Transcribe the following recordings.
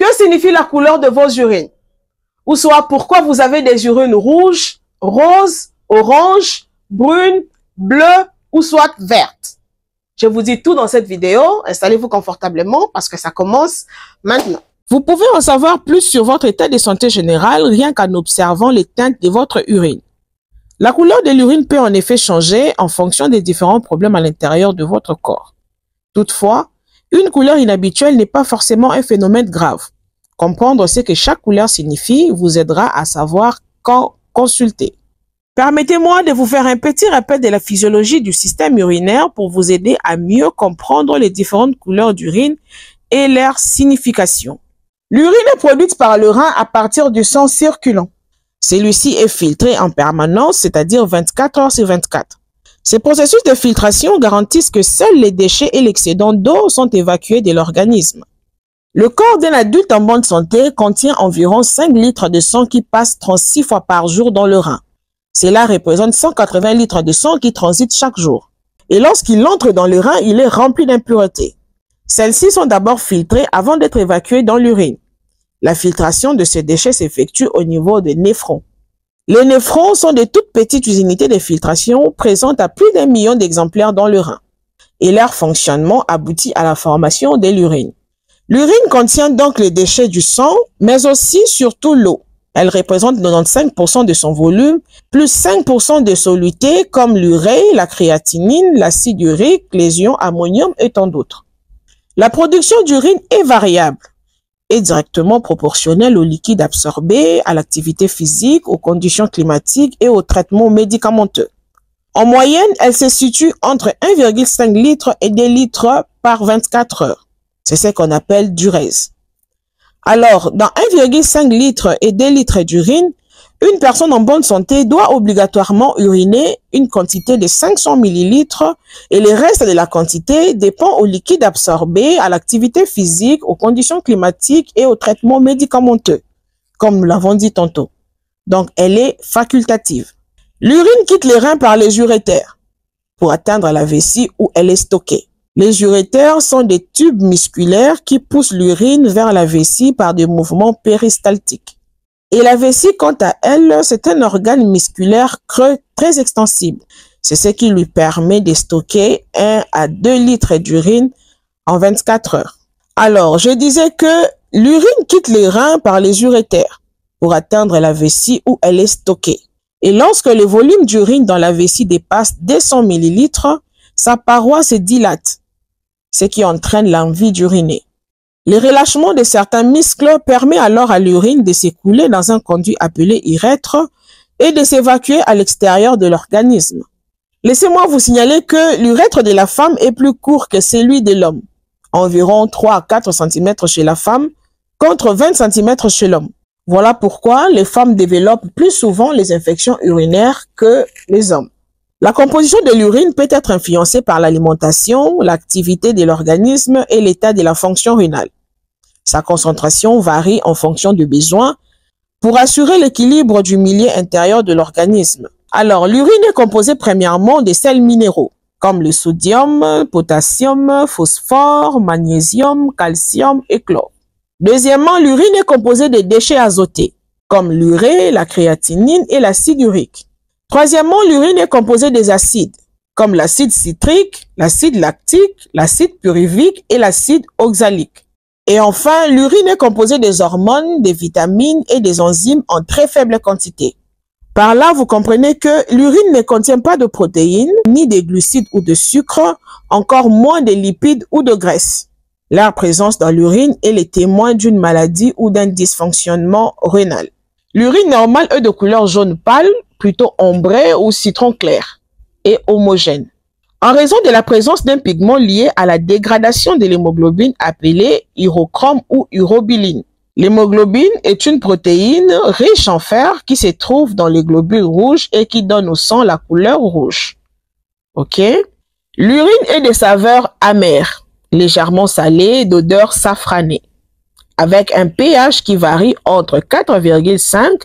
Que signifie la couleur de vos urines? Ou soit pourquoi vous avez des urines rouges, roses, oranges, brunes, bleues ou soit vertes? Je vous dis tout dans cette vidéo. Installez-vous confortablement parce que ça commence maintenant. Vous pouvez en savoir plus sur votre état de santé général rien qu'en observant les teintes de votre urine. La couleur de l'urine peut en effet changer en fonction des différents problèmes à l'intérieur de votre corps. Toutefois, une couleur inhabituelle n'est pas forcément un phénomène grave. Comprendre ce que chaque couleur signifie vous aidera à savoir quand consulter. Permettez-moi de vous faire un petit rappel de la physiologie du système urinaire pour vous aider à mieux comprendre les différentes couleurs d'urine et leur signification. L'urine est produite par le rein à partir du sang circulant. Celui-ci est filtré en permanence, c'est-à-dire 24 heures sur 24. Ces processus de filtration garantissent que seuls les déchets et l'excédent d'eau sont évacués de l'organisme. Le corps d'un adulte en bonne santé contient environ 5 litres de sang qui passent 36 fois par jour dans le rein. Cela représente 180 litres de sang qui transitent chaque jour. Et lorsqu'il entre dans le rein, il est rempli d'impuretés. Celles-ci sont d'abord filtrées avant d'être évacuées dans l'urine. La filtration de ces déchets s'effectue au niveau des néphrons. Les néphrons sont de toutes petites unités de filtration présentes à plus d'1 million d'exemplaires dans le rein. Et leur fonctionnement aboutit à la formation de l'urine. L'urine contient donc les déchets du sang, mais aussi surtout l'eau. Elle représente 95% de son volume, plus 5% de solutés comme l'urée, la créatinine, l'acide urique, les ions ammonium et tant d'autres. La production d'urine est variable et directement proportionnelle au liquide absorbé, à l'activité physique, aux conditions climatiques et aux traitements médicamenteux. En moyenne, elle se situe entre 1,5 litre et 2 litres par 24 heures. C'est ce qu'on appelle diurèse. Alors, dans 1,5 litre et 2 litres d'urine, une personne en bonne santé doit obligatoirement uriner une quantité de 500 ml et le reste de la quantité dépend au liquide absorbé, à l'activité physique, aux conditions climatiques et aux traitements médicamenteux, comme nous l'avons dit tantôt. Donc, elle est facultative. L'urine quitte les reins par les urétères pour atteindre la vessie où elle est stockée. Les urétères sont des tubes musculaires qui poussent l'urine vers la vessie par des mouvements péristaltiques. Et la vessie, quant à elle, c'est un organe musculaire creux très extensible. C'est ce qui lui permet de stocker 1 à 2 litres d'urine en 24 heures. Alors, je disais que l'urine quitte les reins par les urétères pour atteindre la vessie où elle est stockée. Et lorsque le volume d'urine dans la vessie dépasse 200 ml, sa paroi se dilate, ce qui entraîne l'envie d'uriner. Le relâchement de certains muscles permet alors à l'urine de s'écouler dans un conduit appelé urètre et de s'évacuer à l'extérieur de l'organisme. Laissez-moi vous signaler que l'urètre de la femme est plus court que celui de l'homme, environ 3 à 4 cm chez la femme contre 20 cm chez l'homme. Voilà pourquoi les femmes développent plus souvent les infections urinaires que les hommes. La composition de l'urine peut être influencée par l'alimentation, l'activité de l'organisme et l'état de la fonction rénale. Sa concentration varie en fonction du besoin pour assurer l'équilibre du milieu intérieur de l'organisme. Alors, l'urine est composée premièrement de sels minéraux, comme le sodium, potassium, phosphore, magnésium, calcium et chlore. Deuxièmement, l'urine est composée de déchets azotés, comme l'urée, la créatinine et l'acide urique. Troisièmement, l'urine est composée des acides, comme l'acide citrique, l'acide lactique, l'acide pyruvique et l'acide oxalique. Et enfin, l'urine est composée des hormones, des vitamines et des enzymes en très faible quantité. Par là, vous comprenez que l'urine ne contient pas de protéines, ni de glucides ou de sucre, encore moins de lipides ou de graisses. Leur présence dans l'urine est le témoin d'une maladie ou d'un dysfonctionnement rénal. L'urine normale est de couleur jaune pâle, plutôt ombré ou citron clair, et homogène. En raison de la présence d'un pigment lié à la dégradation de l'hémoglobine appelée urochrome ou urobiline. L'hémoglobine est une protéine riche en fer qui se trouve dans les globules rouges et qui donne au sang la couleur rouge. Ok? L'urine est de saveur amère, légèrement salée, d'odeur safranée, avec un pH qui varie entre 4,5,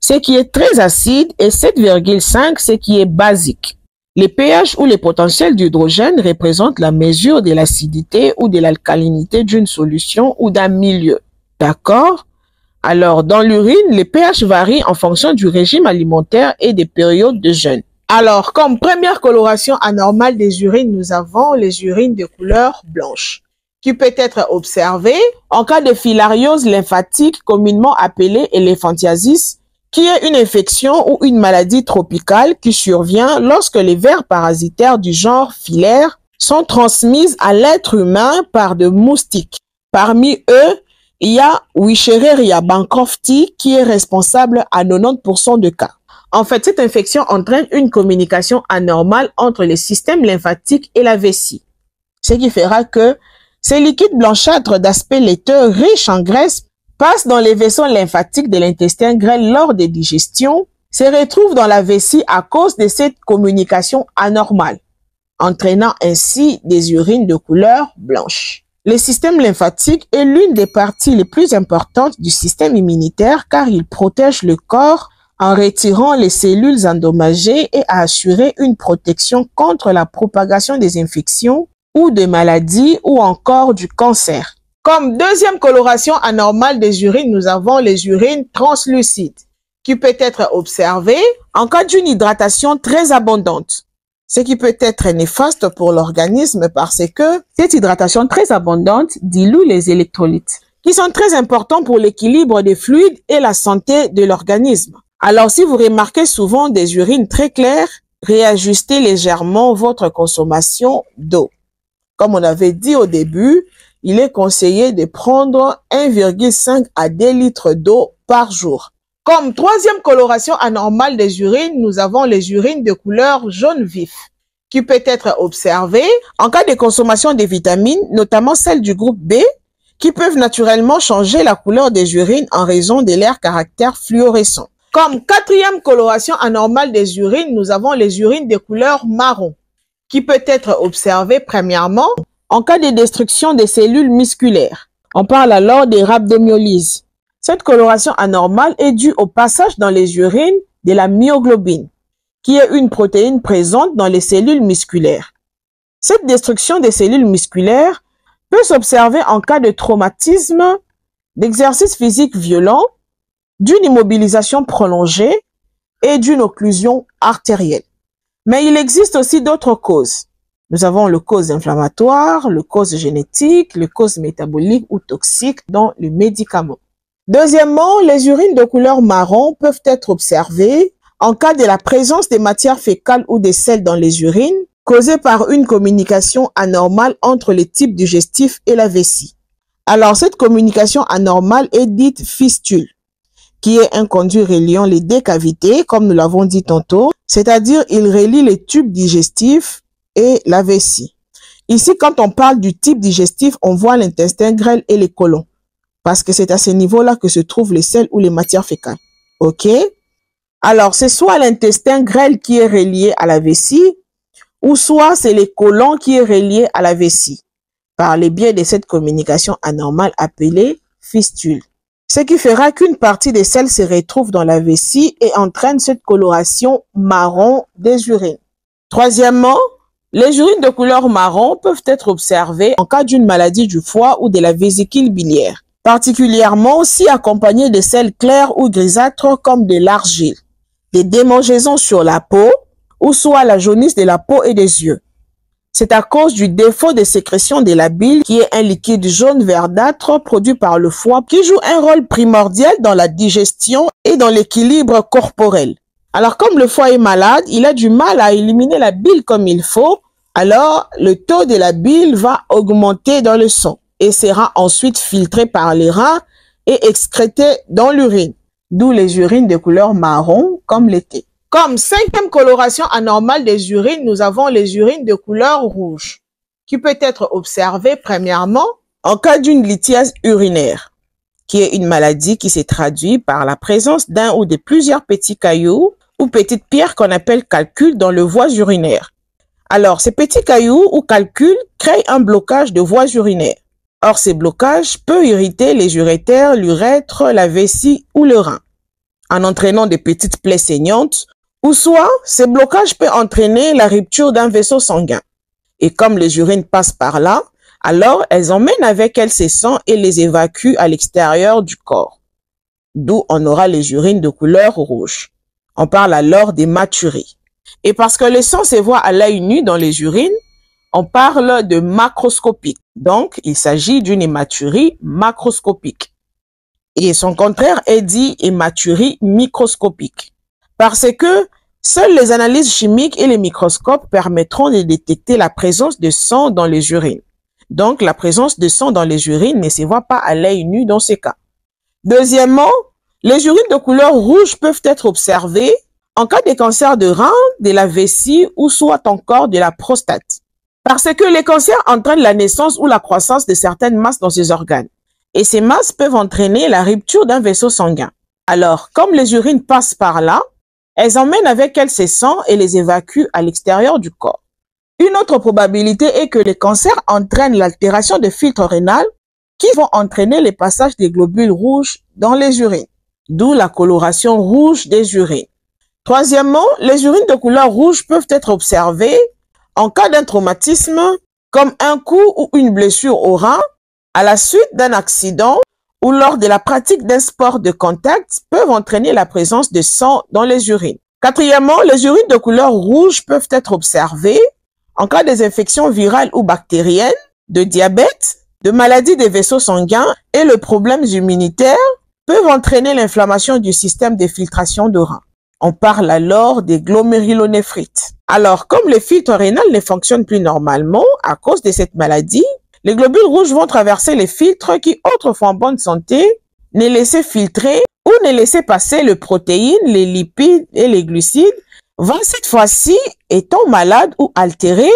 ce qui est très acide, et 7,5, ce qui est basique. Les pH ou les potentiels d'hydrogène représentent la mesure de l'acidité ou de l'alcalinité d'une solution ou d'un milieu. D'accord? Alors, dans l'urine, les pH varient en fonction du régime alimentaire et des périodes de jeûne. Alors, comme première coloration anormale des urines, nous avons les urines de couleur blanche, qui peut être observée en cas de filariose lymphatique, communément appelée éléphantiasis, qui est une infection ou une maladie tropicale qui survient lorsque les vers parasitaires du genre filaire sont transmises à l'être humain par de moustiques. Parmi eux, il y a Wischereria bancrofti qui est responsable à 90% de cas. En fait, cette infection entraîne une communication anormale entre les systèmes lymphatiques et la vessie, ce qui fera que ces liquides blanchâtres d'aspect laiteux riches en graisse passent dans les vaisseaux lymphatiques de l'intestin grêle lors des digestions, se retrouvent dans la vessie à cause de cette communication anormale, entraînant ainsi des urines de couleur blanche. Le système lymphatique est l'une des parties les plus importantes du système immunitaire car il protège le corps en retirant les cellules endommagées et à assurer une protection contre la propagation des infections ou des maladies ou encore du cancer. Comme deuxième coloration anormale des urines, nous avons les urines translucides qui peut être observée en cas d'une hydratation très abondante, ce qui peut être néfaste pour l'organisme parce que cette hydratation très abondante dilue les électrolytes qui sont très importants pour l'équilibre des fluides et la santé de l'organisme. Alors, si vous remarquez souvent des urines très claires, réajustez légèrement votre consommation d'eau. Comme on avait dit au début, il est conseillé de prendre 1,5 à 2 litres d'eau par jour. Comme troisième coloration anormale des urines, nous avons les urines de couleur jaune vif, qui peut être observée en cas de consommation de vitamines, notamment celles du groupe B, qui peuvent naturellement changer la couleur des urines en raison de leur caractère fluorescent. Comme quatrième coloration anormale des urines, nous avons les urines de couleur marron, qui peut être observée premièrement en cas de destruction des cellules musculaires. On parle alors des rhabdomyolyses. Cette coloration anormale est due au passage dans les urines de la myoglobine, qui est une protéine présente dans les cellules musculaires. Cette destruction des cellules musculaires peut s'observer en cas de traumatisme, d'exercice physique violent, d'une immobilisation prolongée et d'une occlusion artérielle. Mais il existe aussi d'autres causes. Nous avons le cause inflammatoire, le cause génétique, le cause métabolique ou toxique dans les médicaments. Deuxièmement, les urines de couleur marron peuvent être observées en cas de la présence des matières fécales ou des sels dans les urines, causées par une communication anormale entre les types digestifs et la vessie. Alors, cette communication anormale est dite fistule, qui est un conduit reliant les deux cavités, comme nous l'avons dit tantôt, c'est-à-dire il relie les tubes digestifs et la vessie. Ici, quand on parle du type digestif, on voit l'intestin grêle et les côlons, parce que c'est à ce niveau-là que se trouvent les sels ou les matières fécales. OK? Alors, c'est soit l'intestin grêle qui est relié à la vessie, ou soit c'est les côlons qui est relié à la vessie, par le biais de cette communication anormale appelée fistule. Ce qui fera qu'une partie des sels se retrouve dans la vessie et entraîne cette coloration marron des urines. Troisièmement, les urines de couleur marron peuvent être observées en cas d'une maladie du foie ou de la vésicule biliaire, particulièrement si accompagnées de sels clairs ou grisâtres comme de l'argile, des démangeaisons sur la peau ou soit la jaunisse de la peau et des yeux. C'est à cause du défaut de sécrétion de la bile, qui est un liquide jaune verdâtre produit par le foie, qui joue un rôle primordial dans la digestion et dans l'équilibre corporel. Alors, comme le foie est malade, il a du mal à éliminer la bile comme il faut, alors le taux de la bile va augmenter dans le sang et sera ensuite filtré par les reins et excrété dans l'urine, d'où les urines de couleur marron comme l'été. Comme cinquième coloration anormale des urines, nous avons les urines de couleur rouge, qui peut être observée premièrement en cas d'une lithiase urinaire, qui est une maladie qui se traduit par la présence d'un ou de plusieurs petits cailloux ou petites pierres qu'on appelle calculs dans le voies urinaires. Alors, ces petits cailloux ou calculs créent un blocage de voies urinaires. Or, ces blocages peuvent irriter les urétères, l'urètre, la vessie ou le rein, en entraînant des petites plaies saignantes, ou soit ces blocages peuvent entraîner la rupture d'un vaisseau sanguin. Et comme les urines passent par là, Alors, elles emmènent avec elles ces sangs et les évacuent à l'extérieur du corps, d'où on aura les urines de couleur rouge. On parle alors d'hématurie. Et parce que le sang se voit à l'œil nu dans les urines, on parle de macroscopique. Donc, il s'agit d'une hématurie macroscopique. Et son contraire est dit hématurie microscopique. Parce que seules les analyses chimiques et les microscopes permettront de détecter la présence de sang dans les urines. Donc, la présence de sang dans les urines ne se voit pas à l'œil nu dans ces cas. Deuxièmement, les urines de couleur rouge peuvent être observées en cas de cancer de rein, de la vessie ou soit encore de la prostate. Parce que les cancers entraînent la naissance ou la croissance de certaines masses dans ces organes. Et ces masses peuvent entraîner la rupture d'un vaisseau sanguin. Alors, comme les urines passent par là, elles emmènent avec elles ces sangs et les évacuent à l'extérieur du corps. Une autre probabilité est que les cancers entraînent l'altération de filtres rénal qui vont entraîner le passage des globules rouges dans les urines, d'où la coloration rouge des urines. Troisièmement, les urines de couleur rouge peuvent être observées en cas d'un traumatisme comme un coup ou une blessure au rein, à la suite d'un accident ou lors de la pratique d'un sport de contact peuvent entraîner la présence de sang dans les urines. Quatrièmement, les urines de couleur rouge peuvent être observées en cas des infections virales ou bactériennes, de diabète, de maladies des vaisseaux sanguins et les problèmes immunitaires peuvent entraîner l'inflammation du système de filtration de rein. On parle alors des glomérulonéphrite. Alors, comme les filtres rénaux ne fonctionnent plus normalement à cause de cette maladie, les globules rouges vont traverser les filtres qui, autrefois en bonne santé, ne laissaient filtrer ou ne laissaient passer les protéines, les lipides et les glucides, vont cette fois-ci, étant malades ou altérés,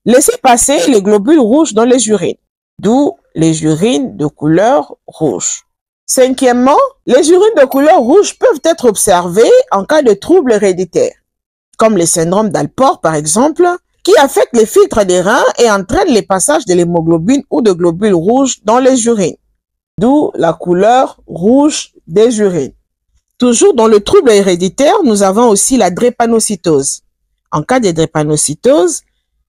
laisser passer les globules rouges dans les urines, d'où les urines de couleur rouge. Cinquièmement, les urines de couleur rouge peuvent être observées en cas de troubles héréditaires, comme le syndrome d'Alport par exemple, qui affecte les filtres des reins et entraîne les passages de l'hémoglobine ou de globules rouges dans les urines, d'où la couleur rouge des urines. Toujours dans le trouble héréditaire, nous avons aussi la drépanocytose. En cas de drépanocytose,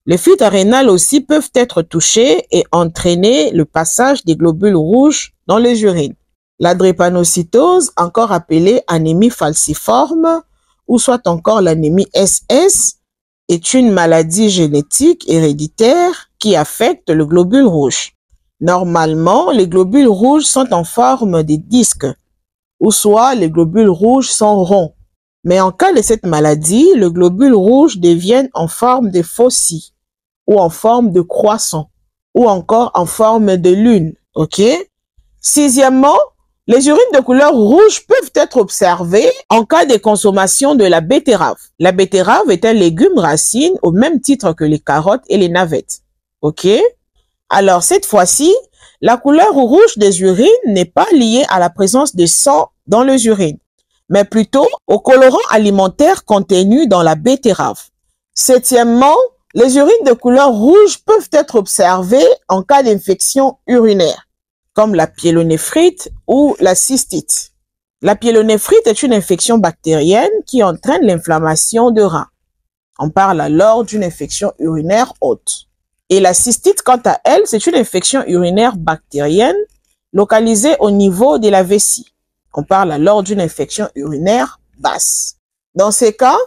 les filtres rénaux aussi peuvent être touchés et entraîner le passage des globules rouges dans les urines. La drépanocytose, encore appelée anémie falciforme ou soit encore l'anémie SS, est une maladie génétique héréditaire qui affecte le globule rouge. Normalement, les globules rouges sont en forme de disques, ou soit les globules rouges sont ronds. Mais en cas de cette maladie, le globule rouge devient en forme de faucille, ou en forme de croissant, ou encore en forme de lune. Ok? Sixièmement, les urines de couleur rouge peuvent être observées en cas de consommation de la betterave. La betterave est un légume racine au même titre que les carottes et les navettes. Ok? Alors, cette fois-ci, la couleur rouge des urines n'est pas liée à la présence de sang dans les urines, mais plutôt aux colorants alimentaires contenus dans la betterave. Septièmement, les urines de couleur rouge peuvent être observées en cas d'infection urinaire, comme la pyélonéphrite ou la cystite. La pyélonéphrite est une infection bactérienne qui entraîne l'inflammation de rein. On parle alors d'une infection urinaire haute. Et la cystite, quant à elle, c'est une infection urinaire bactérienne localisée au niveau de la vessie. On parle alors d'une infection urinaire basse. Dans ces cas,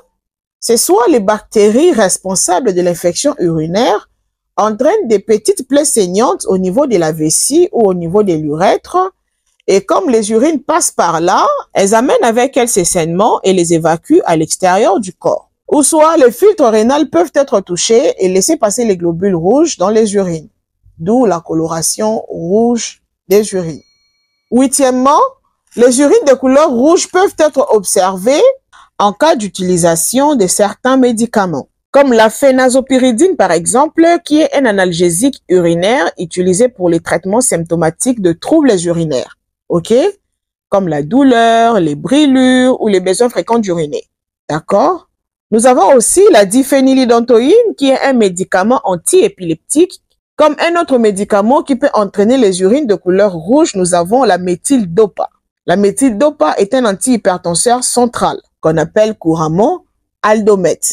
c'est soit les bactéries responsables de l'infection urinaire entraînent des petites plaies saignantes au niveau de la vessie ou au niveau de l'urètre, et comme les urines passent par là, elles amènent avec elles ces saignements et les évacuent à l'extérieur du corps. Ou soit les filtres rénaux peuvent être touchés et laisser passer les globules rouges dans les urines, d'où la coloration rouge des urines. Huitièmement, les urines de couleur rouge peuvent être observées en cas d'utilisation de certains médicaments, comme la phénazopyridine par exemple, qui est un analgésique urinaire utilisé pour les traitements symptomatiques de troubles urinaires, ok? Comme la douleur, les brûlures ou les besoins fréquents d'uriner, d'accord? Nous avons aussi la diphénylidontine, qui est un médicament antiépileptique. Comme un autre médicament qui peut entraîner les urines de couleur rouge, nous avons la méthyldopa. La méthyldopa est un antihypertenseur central qu'on appelle couramment aldomètre.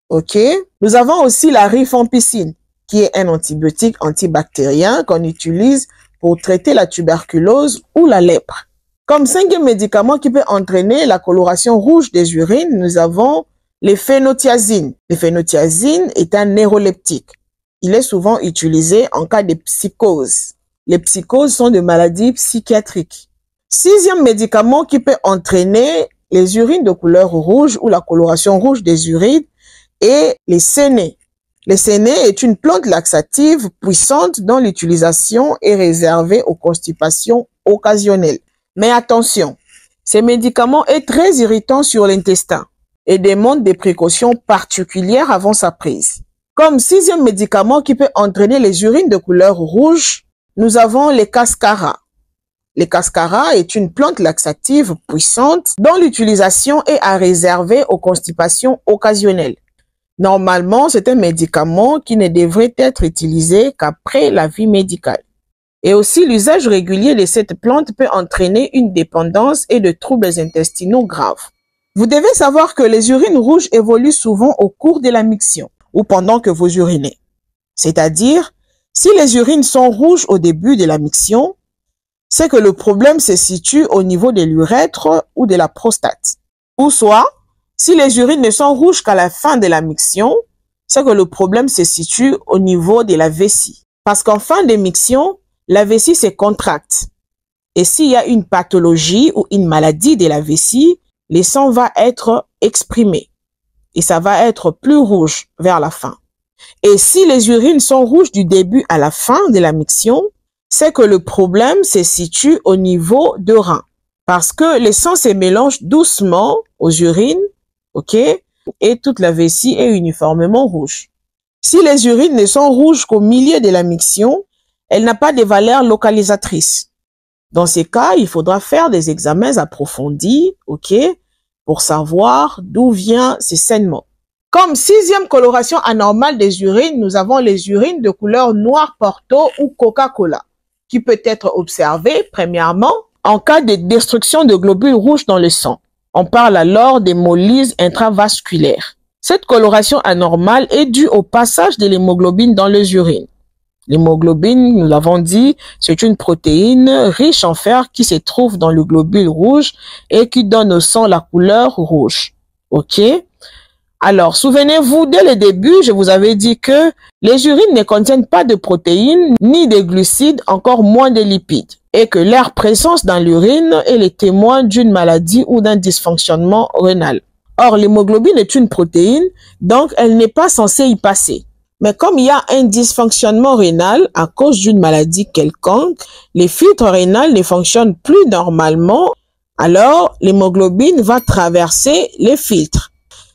Ok? Nous avons aussi la rifampicine, qui est un antibiotique antibactérien qu'on utilise pour traiter la tuberculose ou la lèpre. Comme cinquième médicament qui peut entraîner la coloration rouge des urines, nous avons les phénothiazines. Les phénothiazines est un neuroleptique. Il est souvent utilisé en cas de psychose. Les psychoses sont des maladies psychiatriques. Sixième médicament qui peut entraîner les urines de couleur rouge ou la coloration rouge des urines est les sénés. Les sénés est une plante laxative puissante dont l'utilisation est réservée aux constipations occasionnelles. Mais attention, ces médicaments sont très irritants sur l'intestin et demandent des précautions particulières avant sa prise. Comme sixième médicament qui peut entraîner les urines de couleur rouge, nous avons les cascaras. Les cascaras est une plante laxative puissante dont l'utilisation est à réserver aux constipations occasionnelles. Normalement, c'est un médicament qui ne devrait être utilisé qu'après l'avis médical. Et aussi, l'usage régulier de cette plante peut entraîner une dépendance et de troubles intestinaux graves. Vous devez savoir que les urines rouges évoluent souvent au cours de la miction ou pendant que vous urinez. C'est-à-dire, si les urines sont rouges au début de la miction, c'est que le problème se situe au niveau de l'urètre ou de la prostate. Ou soit, si les urines ne sont rouges qu'à la fin de la miction, c'est que le problème se situe au niveau de la vessie. Parce qu'en fin de miction, la vessie se contracte. Et s'il y a une pathologie ou une maladie de la vessie, le sang va être exprimé. Et ça va être plus rouge vers la fin. Et si les urines sont rouges du début à la fin de la miction, c'est que le problème se situe au niveau de rein. Parce que le sang se mélange doucement aux urines, ok? Et toute la vessie est uniformément rouge. Si les urines ne sont rouges qu'au milieu de la miction, elle n'a pas de valeur localisatrice. Dans ces cas, il faudra faire des examens approfondis, ok? Pour savoir d'où vient ce saignement. Comme sixième coloration anormale des urines, nous avons les urines de couleur noir porto ou Coca-Cola, qui peut être observée, premièrement, en cas de destruction de globules rouges dans le sang. On parle alors d'hémolyse intravasculaire. Cette coloration anormale est due au passage de l'hémoglobine dans les urines. L'hémoglobine, nous l'avons dit, c'est une protéine riche en fer qui se trouve dans le globule rouge et qui donne au sang la couleur rouge. Ok? Alors, souvenez-vous, dès le début, je vous avais dit que les urines ne contiennent pas de protéines, ni de glucides, encore moins de lipides, et que leur présence dans l'urine est le témoin d'une maladie ou d'un dysfonctionnement rénal. Or, l'hémoglobine est une protéine, donc elle n'est pas censée y passer. Mais comme il y a un dysfonctionnement rénal à cause d'une maladie quelconque, les filtres rénaux ne fonctionnent plus normalement, alors l'hémoglobine va traverser les filtres.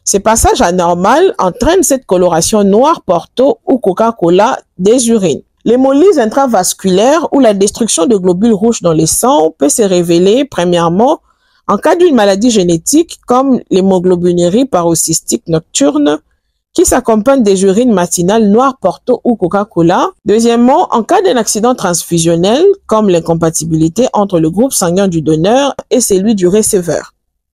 Ce passage anormal entraîne cette coloration noire porto ou Coca-Cola des urines. L'hémolyse intravasculaire ou la destruction de globules rouges dans le sang peut se révéler premièrement en cas d'une maladie génétique comme l'hémoglobinurie paroxystique nocturne qui s'accompagne des urines matinales noires porto ou Coca-Cola. Deuxièmement, en cas d'un accident transfusionnel comme l'incompatibilité entre le groupe sanguin du donneur et celui du receveur.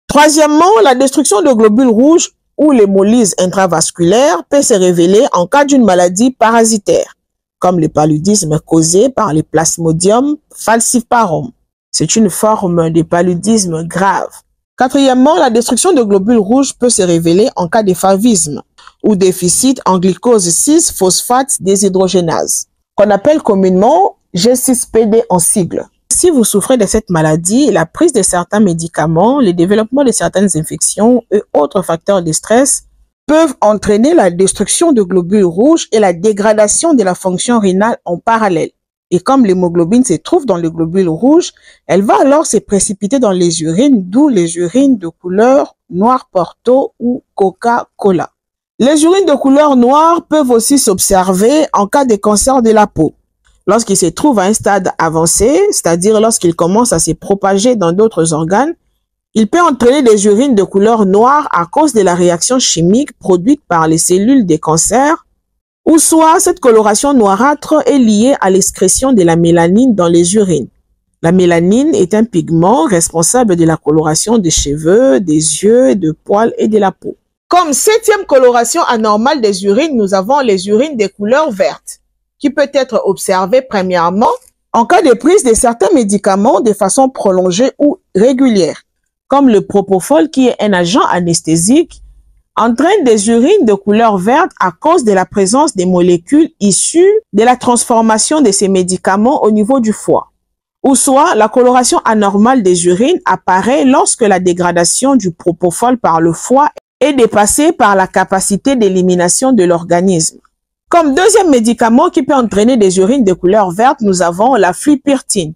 Troisièmement, la destruction de globules rouges ou l'hémolyse intravasculaire peut se révéler en cas d'une maladie parasitaire, comme le paludisme causé par les Plasmodium falciparum. C'est une forme de paludisme grave. Quatrièmement, la destruction de globules rouges peut se révéler en cas de favisme ou déficit en glucose 6-phosphate déshydrogénase, qu'on appelle communément G6PD en sigle. Si vous souffrez de cette maladie, la prise de certains médicaments, le développement de certaines infections et autres facteurs de stress peuvent entraîner la destruction de globules rouges et la dégradation de la fonction rénale en parallèle. Et comme l'hémoglobine se trouve dans le globule rouge, elle va alors se précipiter dans les urines, d'où les urines de couleur noir porto ou Coca-Cola. Les urines de couleur noire peuvent aussi s'observer en cas de cancer de la peau. Lorsqu'il se trouve à un stade avancé, c'est-à-dire lorsqu'il commence à se propager dans d'autres organes, il peut entraîner des urines de couleur noire à cause de la réaction chimique produite par les cellules des cancers, ou soit cette coloration noirâtre est liée à l'excrétion de la mélanine dans les urines. La mélanine est un pigment responsable de la coloration des cheveux, des yeux, des poils et de la peau. Comme septième coloration anormale des urines, nous avons les urines de couleur verte, qui peut être observée premièrement en cas de prise de certains médicaments de façon prolongée ou régulière, comme le propofol qui est un agent anesthésique, entraîne des urines de couleur verte à cause de la présence des molécules issues de la transformation de ces médicaments au niveau du foie. Ou soit, la coloration anormale des urines apparaît lorsque la dégradation du propofol par le foie est dépassée par la capacité d'élimination de l'organisme. Comme deuxième médicament qui peut entraîner des urines de couleur verte, nous avons la flupirtine,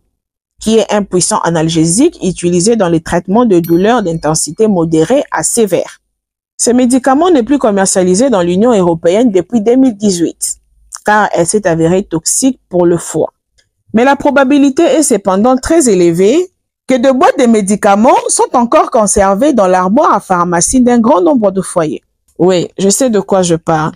qui est un puissant analgésique utilisé dans les traitements de douleurs d'intensité modérée à sévère. Ce médicament n'est plus commercialisé dans l'Union européenne depuis 2018, car elle s'est avérée toxique pour le foie. Mais la probabilité est cependant très élevée que de boîtes de médicaments sont encore conservées dans l'armoire à pharmacie d'un grand nombre de foyers. Oui, je sais de quoi je parle.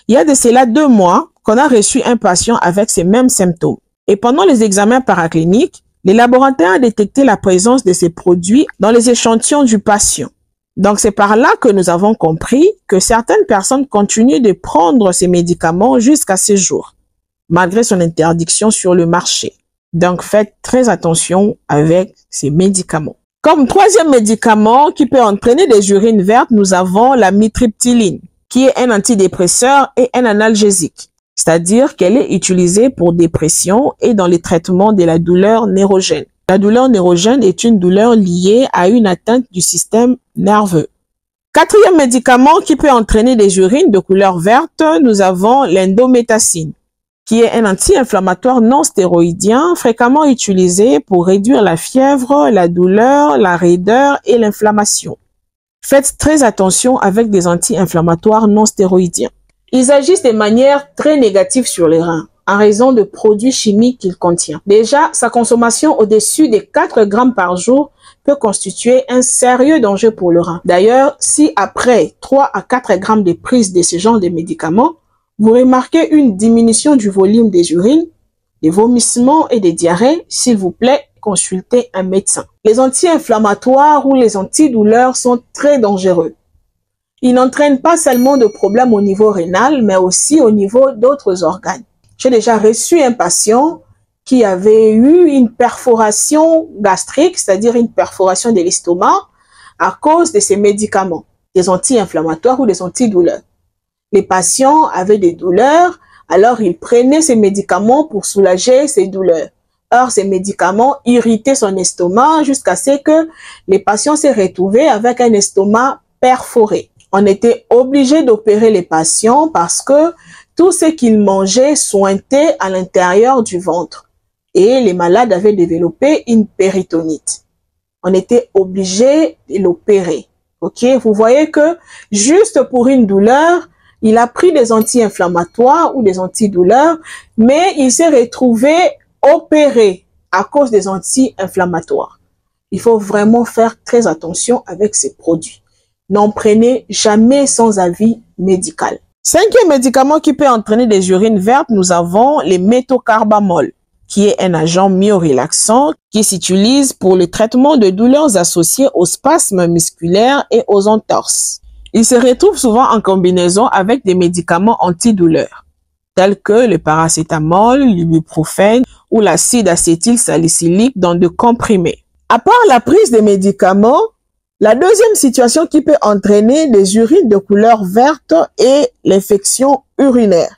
Il y a de cela 2 mois qu'on a reçu un patient avec ces mêmes symptômes. Et pendant les examens paracliniques, les laboratoires ont détecté la présence de ces produits dans les échantillons du patient. Donc, c'est par là que nous avons compris que certaines personnes continuent de prendre ces médicaments jusqu'à ce jour, malgré son interdiction sur le marché. Donc, faites très attention avec ces médicaments. Comme troisième médicament qui peut entraîner des urines vertes, nous avons la mitriptyline, qui est un antidépresseur et un analgésique. C'est-à-dire qu'elle est utilisée pour dépression et dans les traitements de la douleur neurogène. La douleur neurogène est une douleur liée à une atteinte du système nerveux. Quatrième médicament qui peut entraîner des urines de couleur verte, nous avons l'indométhacine, qui est un anti-inflammatoire non stéroïdien fréquemment utilisé pour réduire la fièvre, la douleur, la raideur et l'inflammation. Faites très attention avec des anti-inflammatoires non stéroïdiens. Ils agissent de manière très négative sur les reins, en raison de produits chimiques qu'il contient. Déjà, sa consommation au-dessus des 4 grammes par jour peut constituer un sérieux danger pour le rein. D'ailleurs, si après 3 à 4 grammes de prise de ce genre de médicaments, vous remarquez une diminution du volume des urines, des vomissements et des diarrhées, s'il vous plaît, consultez un médecin. Les anti-inflammatoires ou les antidouleurs sont très dangereux. Ils n'entraînent pas seulement de problèmes au niveau rénal, mais aussi au niveau d'autres organes. J'ai déjà reçu un patient qui avait eu une perforation gastrique, c'est-à-dire une perforation de l'estomac, à cause de ces médicaments, des anti-inflammatoires ou des antidouleurs. Les patients avaient des douleurs, alors ils prenaient ces médicaments pour soulager ces douleurs. Or, ces médicaments irritaient son estomac jusqu'à ce que les patients se retrouvaient avec un estomac perforé. On était obligé d'opérer les patients parce que tout ce qu'ils mangeaient sointait à l'intérieur du ventre et les malades avaient développé une péritonite. On était obligé de l'opérer. Ok, vous voyez que juste pour une douleur, il a pris des anti-inflammatoires ou des antidouleurs, mais il s'est retrouvé opéré à cause des anti-inflammatoires. Il faut vraiment faire très attention avec ces produits. N'en prenez jamais sans avis médical. Cinquième médicament qui peut entraîner des urines vertes, nous avons les méthocarbamol, qui est un agent myorelaxant qui s'utilise pour le traitement de douleurs associées aux spasmes musculaires et aux entorses. Il se retrouve souvent en combinaison avec des médicaments antidouleurs, tels que le paracétamol, l'ibuprofène ou l'acide acétylsalicylique dans de comprimés. À part la prise des médicaments, la deuxième situation qui peut entraîner des urines de couleur verte est l'infection urinaire.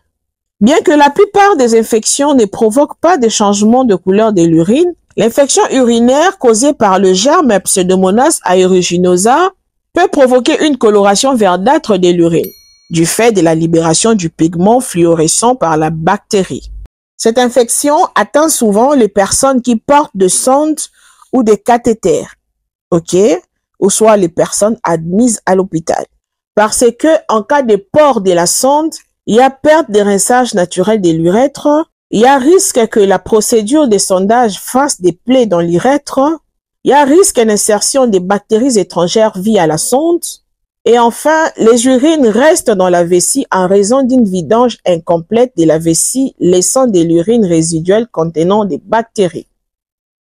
Bien que la plupart des infections ne provoquent pas de changement de couleur de l'urine, l'infection urinaire causée par le germe Pseudomonas aeruginosa peut provoquer une coloration verdâtre de l'urine, du fait de la libération du pigment fluorescent par la bactérie. Cette infection atteint souvent les personnes qui portent des sondes ou des cathéters, ou soit les personnes admises à l'hôpital. Parce que, en cas de port de la sonde, il y a perte de rinçage naturel de l'urètre, il y a risque que la procédure de sondage fasse des plaies dans l'urètre, il y a risque d'insertion des bactéries étrangères via la sonde, et enfin, les urines restent dans la vessie en raison d'une vidange incomplète de la vessie, laissant de l'urine résiduelle contenant des bactéries.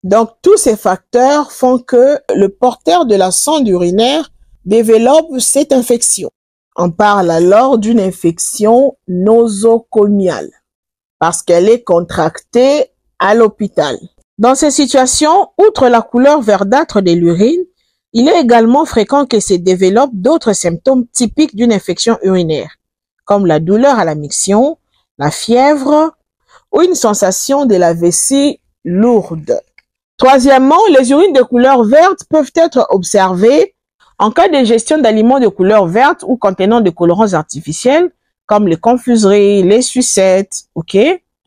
Donc, tous ces facteurs font que le porteur de la sonde urinaire développe cette infection. On parle alors d'une infection nosocomiale parce qu'elle est contractée à l'hôpital. Dans ces situations, outre la couleur verdâtre de l'urine, il est également fréquent que se développent d'autres symptômes typiques d'une infection urinaire, comme la douleur à la miction, la fièvre ou une sensation de la vessie lourde. Troisièmement, les urines de couleur verte peuvent être observées en cas d'ingestion d'aliments de couleur verte ou contenant des colorants artificiels, comme les confiseries, les sucettes,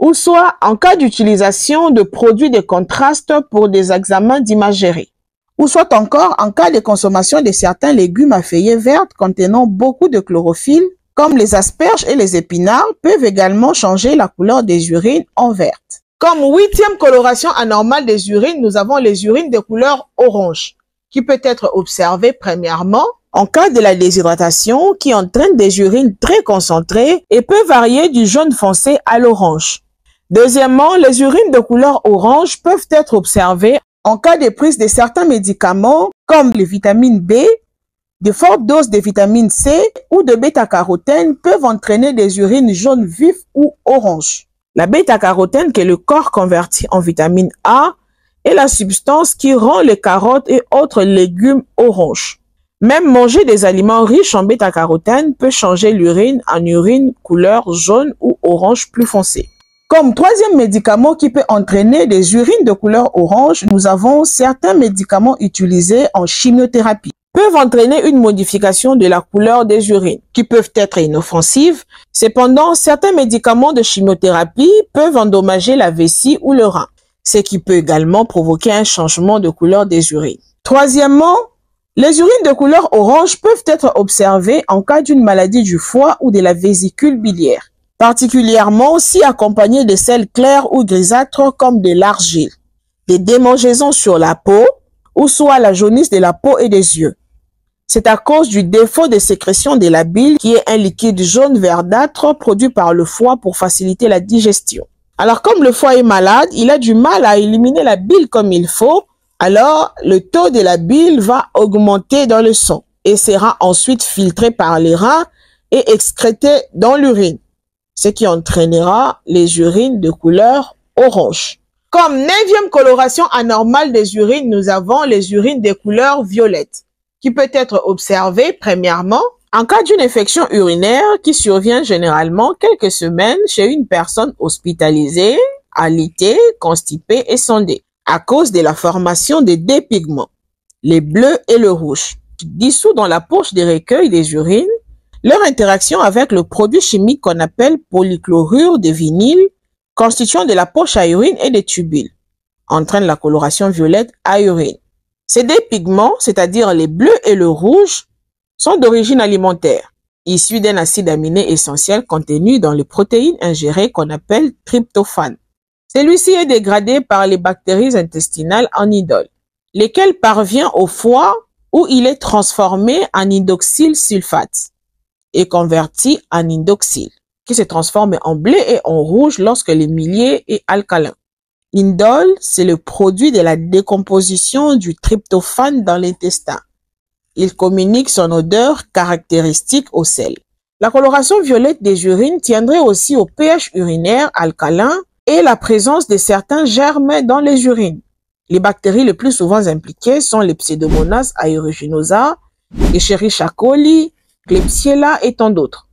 ou soit en cas d'utilisation de produits de contraste pour des examens d'imagerie, ou soit encore en cas de consommation de certains légumes à feuillets vertes contenant beaucoup de chlorophylle, comme les asperges et les épinards, peuvent également changer la couleur des urines en verte. Comme huitième coloration anormale des urines, nous avons les urines de couleur orange, qui peut être observée premièrement en cas de la déshydratation qui entraîne des urines très concentrées et peut varier du jaune foncé à l'orange. Deuxièmement, les urines de couleur orange peuvent être observées en cas de prise de certains médicaments comme les vitamines B, de fortes doses de vitamine C ou de bêta-carotène peuvent entraîner des urines jaunes vifs ou oranges. La bêta-carotène que le corps convertit en vitamine A est la substance qui rend les carottes et autres légumes oranges. Même manger des aliments riches en bêta-carotène peut changer l'urine en urine couleur jaune ou orange plus foncée. Comme troisième médicament qui peut entraîner des urines de couleur orange, nous avons certains médicaments utilisés en chimiothérapie peuvent entraîner une modification de la couleur des urines, qui peuvent être inoffensives. Cependant, certains médicaments de chimiothérapie peuvent endommager la vessie ou le rein, ce qui peut également provoquer un changement de couleur des urines. Troisièmement, les urines de couleur orange peuvent être observées en cas d'une maladie du foie ou de la vésicule biliaire, particulièrement si accompagnées de sels clairs ou grisâtres comme de l'argile, des démangeaisons sur la peau ou soit la jaunisse de la peau et des yeux. C'est à cause du défaut de sécrétion de la bile qui est un liquide jaune verdâtre produit par le foie pour faciliter la digestion. Alors comme le foie est malade, il a du mal à éliminer la bile comme il faut, alors le taux de la bile va augmenter dans le sang et sera ensuite filtré par les reins et excrété dans l'urine, ce qui entraînera les urines de couleur orange. Comme neuvième coloration anormale des urines, nous avons les urines de couleur violette, qui peut être observée premièrement en cas d'une infection urinaire qui survient généralement quelques semaines chez une personne hospitalisée, alitée, constipée et sondée, à cause de la formation de deux pigments, les bleus et le rouge, dissous dans la poche des recueils des urines. Leur interaction avec le produit chimique qu'on appelle polychlorure de vinyle, constituant de la poche à urine et des tubules, entraîne la coloration violette à urine. Ces deux pigments, c'est-à-dire les bleus et le rouge, sont d'origine alimentaire, issus d'un acide aminé essentiel contenu dans les protéines ingérées qu'on appelle tryptophane. Celui-ci est dégradé par les bactéries intestinales en indole, lesquelles parvient au foie où il est transformé en indoxyl sulfate et converti en indoxyl, qui se transforme en bleu et en rouge lorsque le milieu est alcalin. L'indole, c'est le produit de la décomposition du tryptophane dans l'intestin. Il communique son odeur caractéristique au sel. La coloration violette des urines tiendrait aussi au pH urinaire alcalin et la présence de certains germes dans les urines. Les bactéries les plus souvent impliquées sont les Pseudomonas aeruginosa, Escherichia coli, Klebsiella et tant d'autres.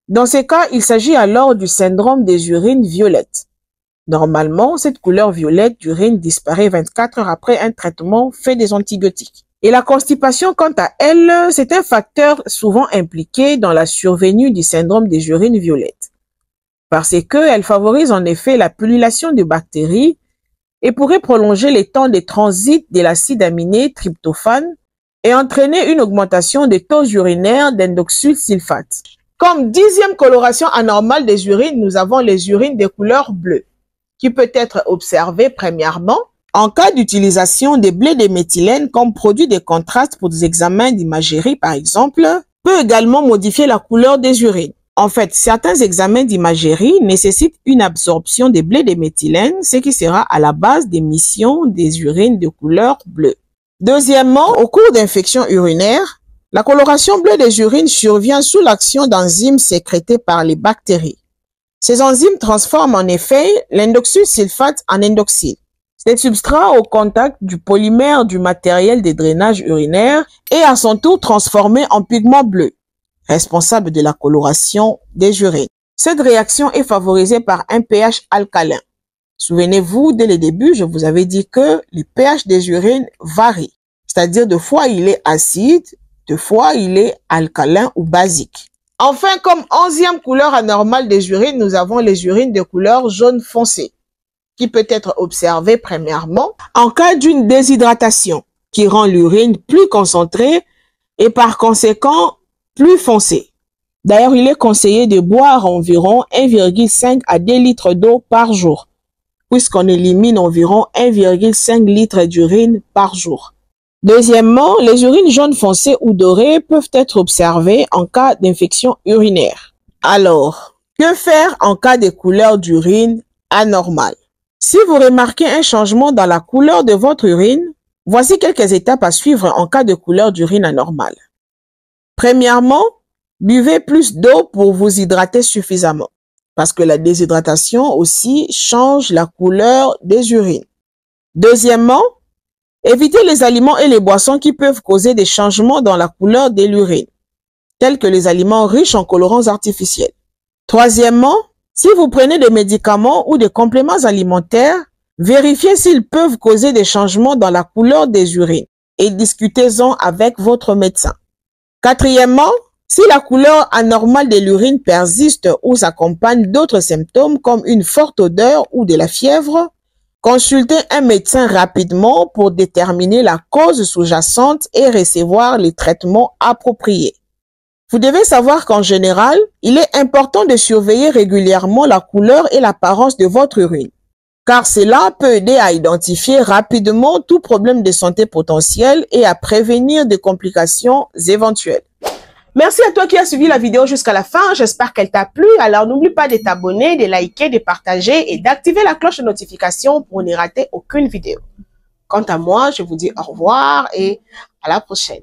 Dans ces cas, il s'agit alors du syndrome des urines violettes. Normalement, cette couleur violette d'urine disparaît 24 heures après un traitement fait des antibiotiques. Et la constipation, quant à elle, c'est un facteur souvent impliqué dans la survenue du syndrome des urines violettes, parce qu'elle favorise en effet la pullulation de bactéries et pourrait prolonger les temps de transit de l'acide aminé tryptophane et entraîner une augmentation des taux urinaires d'indoxyl sulfate. Comme dixième coloration anormale des urines, nous avons les urines de couleur bleue, qui peut être observée premièrement en cas d'utilisation des blés de méthylène comme produit de contraste pour des examens d'imagerie par exemple, peut également modifier la couleur des urines. En fait, certains examens d'imagerie nécessitent une absorption des blés de méthylène, ce qui sera à la base d'émission des urines de couleur bleue. Deuxièmement, au cours d'infections urinaires, La coloration bleue des urines survient sous l'action d'enzymes sécrétées par les bactéries. Ces enzymes transforment en effet l'indoxyl sulfate en indoxyl. Cet substrat au contact du polymère du matériel de drainage urinaire est à son tour transformé en pigment bleu, responsable de la coloration des urines. Cette réaction est favorisée par un pH alcalin. Souvenez-vous, dès le début, je vous avais dit que le pH des urines varie. C'est-à-dire, de fois il est acide, de fois il est alcalin ou basique. Enfin, comme 11e couleur anormale des urines, nous avons les urines de couleur jaune foncé, qui peut être observée premièrement en cas d'une déshydratation, qui rend l'urine plus concentrée et par conséquent plus foncée. D'ailleurs, il est conseillé de boire environ 1,5 à 2 litres d'eau par jour, puisqu'on élimine environ 1,5 litre d'urine par jour. Deuxièmement, les urines jaunes foncées ou dorées peuvent être observées en cas d'infection urinaire. Alors, que faire en cas de couleur d'urine anormale? Si vous remarquez un changement dans la couleur de votre urine, voici quelques étapes à suivre en cas de couleur d'urine anormale. Premièrement, buvez plus d'eau pour vous hydrater suffisamment, parce que la déshydratation aussi change la couleur des urines. Deuxièmement, évitez les aliments et les boissons qui peuvent causer des changements dans la couleur de l'urine, tels que les aliments riches en colorants artificiels. Troisièmement, si vous prenez des médicaments ou des compléments alimentaires, vérifiez s'ils peuvent causer des changements dans la couleur des urines et discutez-en avec votre médecin. Quatrièmement, si la couleur anormale de l'urine persiste ou s'accompagne d'autres symptômes comme une forte odeur ou de la fièvre, consultez un médecin rapidement pour déterminer la cause sous-jacente et recevoir les traitements appropriés. Vous devez savoir qu'en général, il est important de surveiller régulièrement la couleur et l'apparence de votre urine, car cela peut aider à identifier rapidement tout problème de santé potentiel et à prévenir des complications éventuelles. Merci à toi qui as suivi la vidéo jusqu'à la fin. J'espère qu'elle t'a plu. Alors, n'oublie pas de t'abonner, de liker, de partager et d'activer la cloche de notification pour ne rater aucune vidéo. Quant à moi, je vous dis au revoir et à la prochaine.